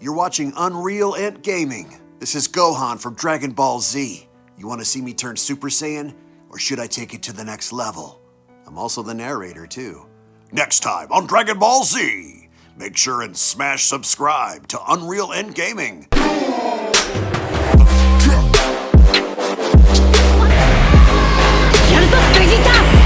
You're watching UnrealEntGaming. This is Gohan from Dragon Ball Z. You want to see me turn Super Saiyan? Or should I take it to the next level? I'm also the narrator, too. Next time on Dragon Ball Z, make sure and smash subscribe to UnrealEntGaming. Vegeta!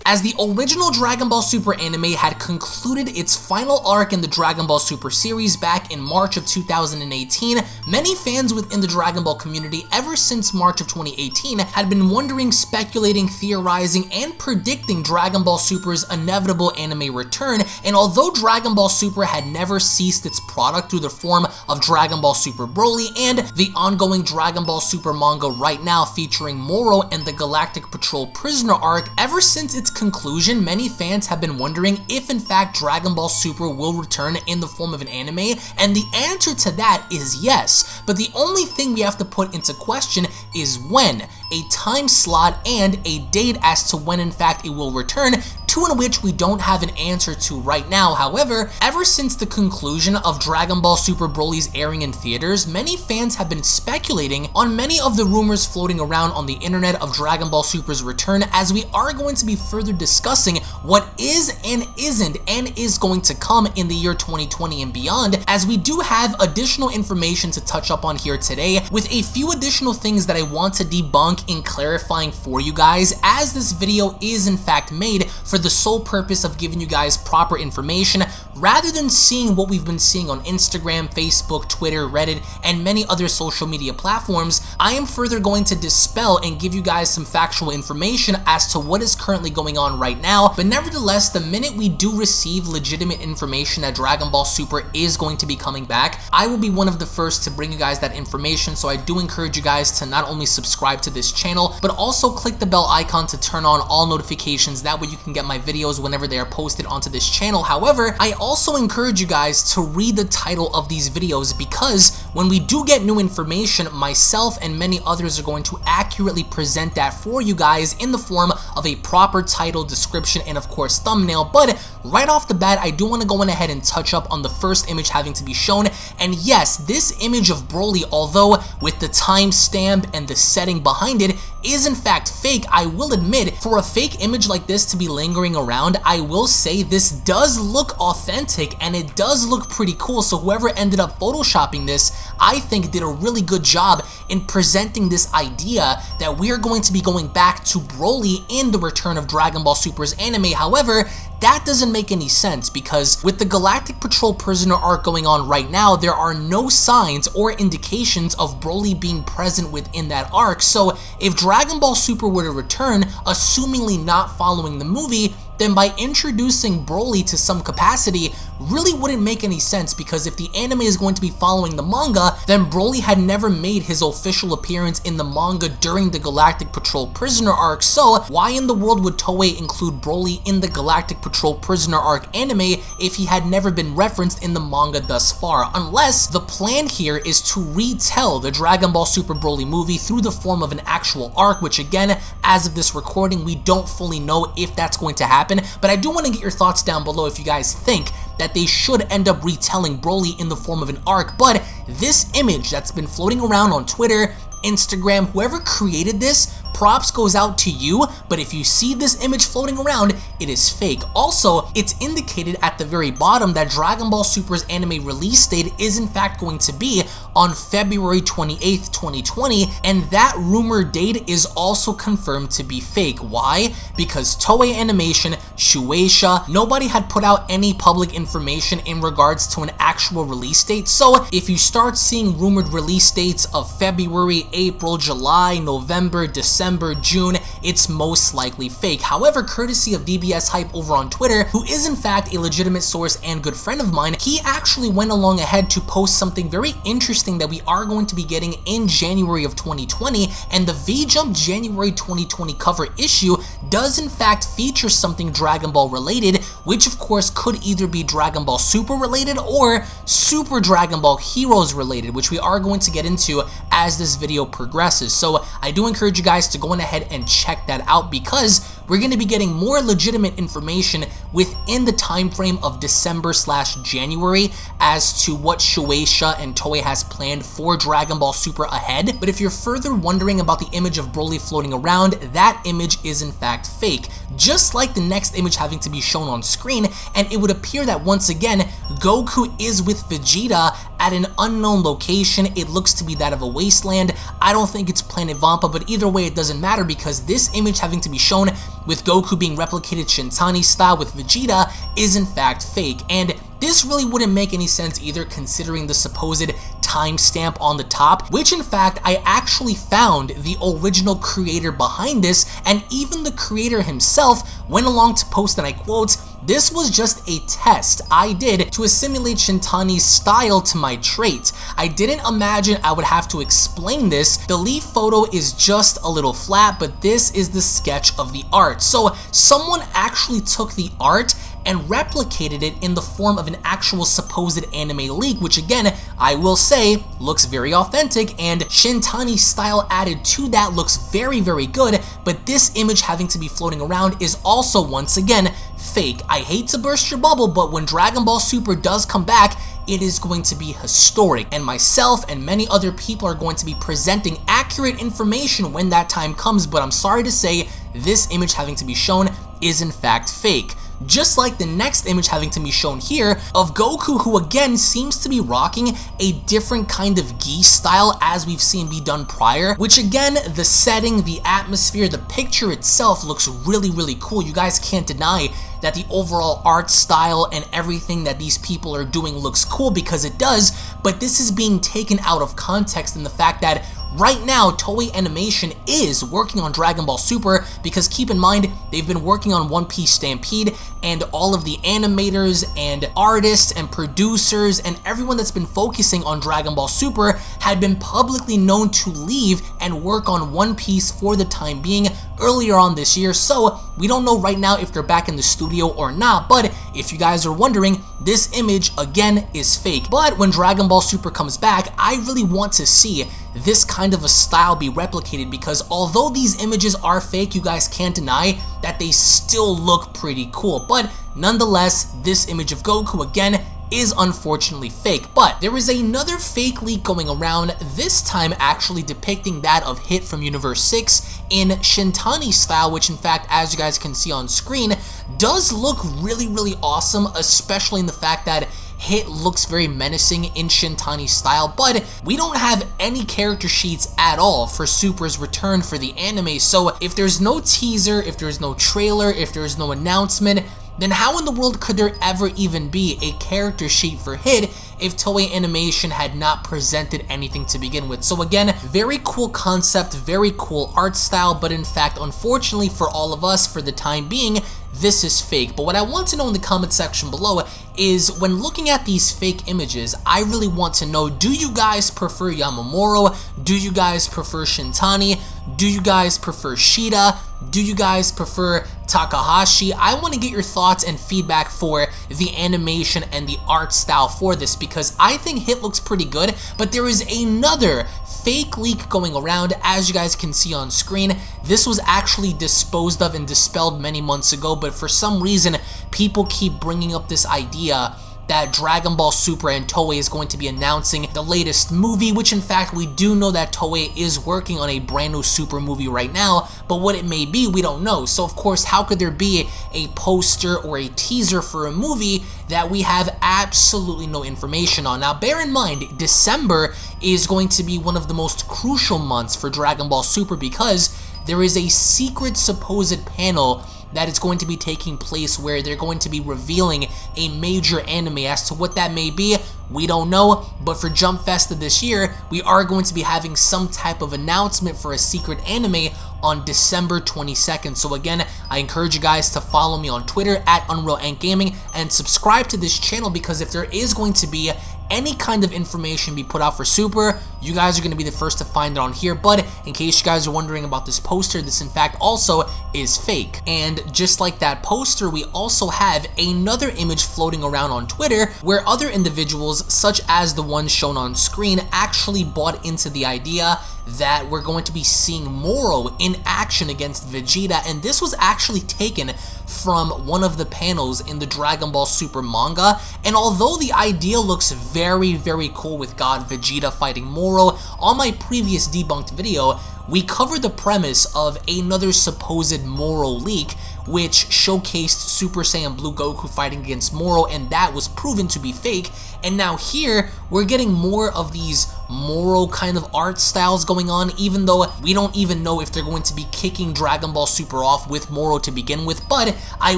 As the original Dragon Ball Super anime had concluded its final arc in the Dragon Ball Super series back in March of 2018, many fans within the Dragon Ball community ever since March of 2018 had been wondering, speculating, theorizing, and predicting Dragon Ball Super's inevitable anime return. And although Dragon Ball Super had never ceased its product through the form of Dragon Ball Super Broly and the ongoing Dragon Ball Super manga right now featuring Moro and the Galactic Patrol Prisoner arc, ever since its conclusion, many fans have been wondering if in fact Dragon Ball Super will return in the form of an anime, and the answer to that is yes. But the only thing we have to put into question is when, a time slot and a date as to when in fact it will return, two in which we don't have an answer to right now. However, ever since the conclusion of Dragon Ball Super Broly's airing in theaters, many fans have been speculating on many of the rumors floating around on the internet of Dragon Ball Super's return, as we are going to be further discussing what is and isn't and is going to come in the year 2020 and beyond, as we do have additional information to touch up on here today, with a few additional things that I want to debunk in clarifying for you guys, as this video is in fact made for the sole purpose of giving you guys proper information, rather than seeing what we've been seeing on Instagram, Facebook, Twitter, Reddit, and many other social media platforms. I am further going to dispel and give you guys some factual information as to what is currently going on right now. But nevertheless, the minute we do receive legitimate information that Dragon Ball Super is going to be coming back, I will be one of the first to bring you guys that information. So I do encourage you guys to not only subscribe to this channel, but also click the bell icon to turn on all notifications. That way you can get my videos whenever they are posted onto this channel. However, I also encourage you guys to read the title of these videos, because when we do get new information, myself and many others are going to accurately present that for you guys in the form of a proper title, description, and of course thumbnail. But right off the bat, I do want to go in ahead and touch up on the first image having to be shown. And yes, this image of Broly, although with the timestamp and the setting behind it, is in fact fake. I will admit, for a fake image like this to be lingering around, I will say this does look authentic and it does look pretty cool. So whoever ended up photoshopping this, I think did a really good job in presenting this idea that we are going to be going back to Broly in the return of Dragon Ball Super's anime. However, that doesn't make any sense, because with the Galactic Patrol Prisoner arc going on right now, there are no signs or indications of Broly being present within that arc. So if Dragon Ball Super were to return, assumingly not following the movie, then by introducing Broly to some capacity really wouldn't make any sense, because if the anime is going to be following the manga, then Broly had never made his official appearance in the manga during the Galactic Patrol Prisoner arc. So why in the world would Toei include Broly in the Galactic Patrol Prisoner arc anime if he had never been referenced in the manga thus far? Unless the plan here is to retell the Dragon Ball Super Broly movie through the form of an actual arc, which again, as of this recording, we don't fully know if that's going to happen. But I do want to get your thoughts down below if you guys think that they should end up retelling Broly in the form of an arc. But this image that's been floating around on Twitter, Instagram, whoever created this, props goes out to you. But if you see this image floating around, it is fake. Also, it's indicated at the very bottom that Dragon Ball Super's anime release date is in fact going to be on February 28th, 2020, and that rumored date is also confirmed to be fake. Why? Because Toei Animation, Shueisha, nobody had put out any public information in regards to an actual release date. So if you start seeing rumored release dates of February, April, July, November, December, June, it's most likely fake. However, courtesy of DBS Hype over on Twitter, who is in fact a legitimate source and good friend of mine, he actually went along ahead to post something very interesting that we are going to be getting in January of 2020, and the V-Jump January 2020 cover issue does in fact feature something Dragon Ball related, which of course could either be Dragon Ball Super related or Super Dragon Ball Heroes related, which we are going to get into as this video progresses. So I do encourage you guys to go on ahead and check that out, because we're going to be getting more legitimate information within the time frame of December/January as to what Shueisha and Toei has planned for Dragon Ball Super ahead. But if you're further wondering about the image of Broly floating around, that image is in fact fake, just like the next image having to be shown on screen, and it would appear that once again Goku is with Vegeta at an unknown location. It looks to be that of a wasteland. I don't think it's Planet Vampa, but either way it doesn't matter, because this image having to be shown with Goku being replicated Shintani style with Vegeta is in fact fake, and this really wouldn't make any sense either, considering the supposed timestamp on the top, which in fact I actually found the original creator behind this, and even the creator himself went along to post, and I quote, "This was just a test I did to assimilate Shintani's style to my trait. I didn't imagine I would have to explain this. The leaf photo is just a little flat, but this is the sketch of the art." So someone actually took the art and replicated it in the form of an actual supposed anime leak, which again, I will say, looks very authentic, and Shintani style added to that looks very, very good, but this image having to be floating around is also, once again, fake. I hate to burst your bubble, but when Dragon Ball Super does come back, it is going to be historic, and myself and many other people are going to be presenting accurate information when that time comes, but I'm sorry to say, this image having to be shown is in fact fake. Just like the next image having to be shown here of Goku, who again seems to be rocking a different kind of gi style as we've seen be done prior, which again, the setting, the atmosphere, the picture itself looks really, really cool. You guys can't deny that the overall art style and everything that these people are doing looks cool, because it does, but this is being taken out of context in the fact that right now, Toei Animation is working on Dragon Ball Super, because keep in mind, they've been working on One Piece Stampede, and all of the animators and artists and producers and everyone that's been focusing on Dragon Ball Super had been publicly known to leave and work on One Piece for the time being earlier on this year. So we don't know right now if they're back in the studio or not, but if you guys are wondering, this image again is fake. But when Dragon Ball Super comes back, I really want to see this kind of a style be replicated, because although these images are fake, you guys can't deny that they still look pretty cool. But nonetheless, this image of Goku again is unfortunately fake. But there is another fake leak going around, this time actually depicting that of Hit from Universe 6 in Shintani style, which in fact, as you guys can see on screen, does look really, really awesome, especially in the fact that Hit looks very menacing in Shintani style, but we don't have any character sheets at all for Super's return for the anime. So if there's no teaser, if there's no trailer, if there's no announcement, then how in the world could there ever even be a character sheet for Hit if Toei Animation had not presented anything to begin with? So again, very cool concept, very cool art style, but in fact, unfortunately for all of us, for the time being, this is fake. But what I want to know in the comment section below is, when looking at these fake images, I really want to know, do you guys prefer Yamamoro? Do you guys prefer Shintani? Do you guys prefer Shida? Do you guys prefer Takahashi? I want to get your thoughts and feedback for the animation and the art style for this, because I think Hit looks pretty good, but there is another fake leak going around, as you guys can see on screen. This was actually disposed of and dispelled many months ago, but for some reason, people keep bringing up this idea that Dragon Ball Super and Toei is going to be announcing the latest movie, which in fact we do know that Toei is working on a brand new Super movie right now, but what it may be, we don't know. So of course, how could there be a poster or a teaser for a movie that we have absolutely no information on? Now bear in mind, December is going to be one of the most crucial months for Dragon Ball Super, because there is a secret supposed panel that it's going to be taking place where they're going to be revealing a major anime. As to what that may be, we don't know, but for Jump Festa this year, we are going to be having some type of announcement for a secret anime on December 22nd. So again, I encourage you guys to follow me on Twitter at UnrealEntGaming and subscribe to this channel, because if there is going to be any kind of information be put out for Super, you guys are going to be the first to find it on here. But in case you guys are wondering about this poster, this in fact also is fake. And just like that poster, we also have another image floating around on Twitter where other individuals, such as the one shown on screen, actually bought into the idea that we're going to be seeing Moro in action against Vegeta, and this was actually taken from one of the panels in the Dragon Ball Super manga. And although the idea looks very, very cool with God Vegeta fighting Moro, on my previous debunked video, we covered the premise of another supposed Moro leak, which showcased Super Saiyan Blue Goku fighting against Moro, and that was proven to be fake. And now here, we're getting more of these Moro kind of art styles going on, even though we don't even know if they're going to be kicking Dragon Ball Super off with Moro to begin with. But I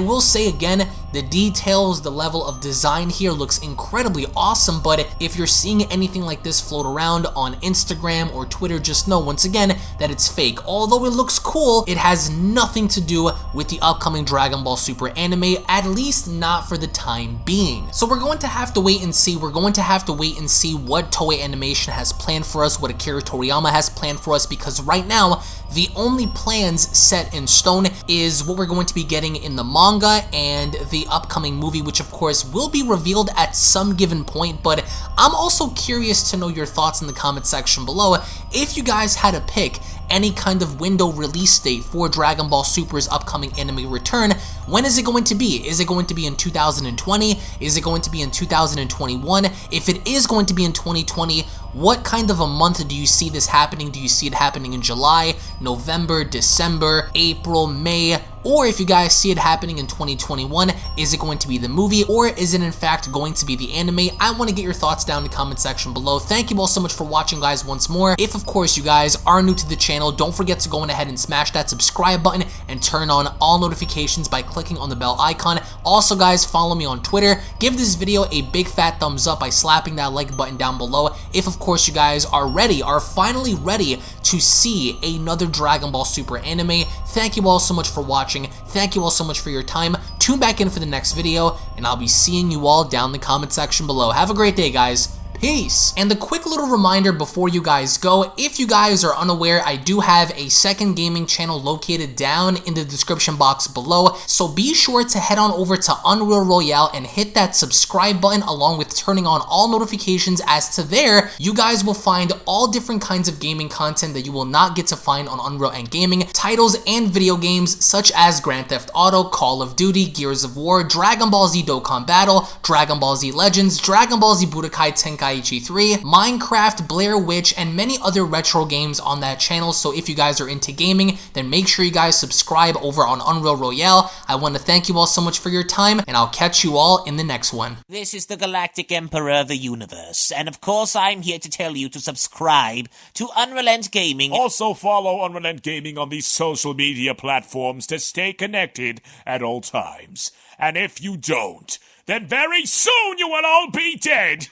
will say again, the details, the level of design here looks incredibly awesome. But if you're seeing anything like this float around on Instagram or Twitter, just know once again that it's fake. Although it looks cool, it has nothing to do with the upcoming Dragon Ball Super anime, at least not for the time being. So we're going to have to wait and see. We're going to have to wait and see what Toei Animation has planned for us, what Akira Toriyama has planned for us, because right now, the only plans set in stone is what we're going to be getting in the manga and the upcoming movie, which of course will be revealed at some given point. But I'm also curious to know your thoughts in the comment section below. If you guys had to pick any kind of window release date for Dragon Ball Super's upcoming anime return, when is it going to be? Is it going to be in 2020? Is it going to be in 2021? If it is going to be in 2020, what kind of a month do you see this happening? Do you see it happening in July, November, December, April, May? Or if you guys see it happening in 2021, is it going to be the movie, or is it in fact going to be the anime? I want to get your thoughts down in the comment section below. Thank you all so much for watching, guys, once more. If of course you guys are new to the channel, don't forget to go ahead and smash that subscribe button and turn on all notifications by clicking on the bell icon. Also guys, follow me on Twitter. Give this video a big fat thumbs up by slapping that like button down below. If of course you guys are finally ready to see another Dragon Ball Super anime. Thank you all so much for watching. Thank you all so much for your time. Tune back in for the next video, and I'll be seeing you all down in the comment section below. Have a great day, guys. Peace. And a quick little reminder before you guys go, if you guys are unaware, I do have a second gaming channel located down in the description box below, so be sure to head on over to Unreal Royale and hit that subscribe button along with turning on all notifications, as to there, you guys will find all different kinds of gaming content that you will not get to find on UnrealEntGaming, titles and video games such as Grand Theft Auto, Call of Duty, Gears of War, Dragon Ball Z Dokkan Battle, Dragon Ball Z Legends, Dragon Ball Z Budokai Tenkaichi 3, Minecraft, Blair Witch, and many other retro games on that channel. So if you guys are into gaming, then make sure you guys subscribe over on Unreal Royale. I want to thank you all so much for your time, and I'll catch you all in the next one. This is the Galactic Emperor of the Universe, and of course I'm here to tell you to subscribe to UnrealEntGaming. Also follow UnrealEntGaming on these social media platforms to stay connected at all times. And if you don't, then very soon you will all be dead!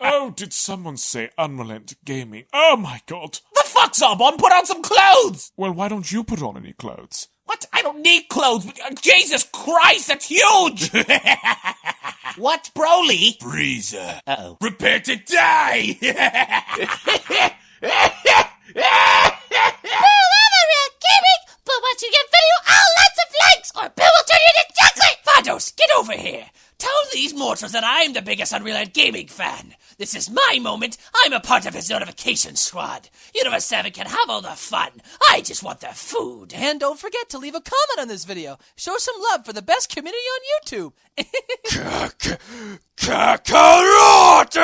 Oh, did someone say UnrealEntGaming? Oh my god. The fuck, someone? Put on some clothes! Well, why don't you put on any clothes? What? I don't need clothes. Jesus Christ, that's huge! What, Broly? Frieza. Uh-oh. Prepare to die! But once you get video, lots of likes, or Bill will turn you into chocolate! Vados, get over here! Tell these mortals that I'm the biggest UnrealEntGaming fan. This is my moment. I'm a part of his notification squad. Universe 7 can have all the fun. I just want the food. And don't forget to leave a comment on this video. Show some love for the best community on YouTube. Kakarot!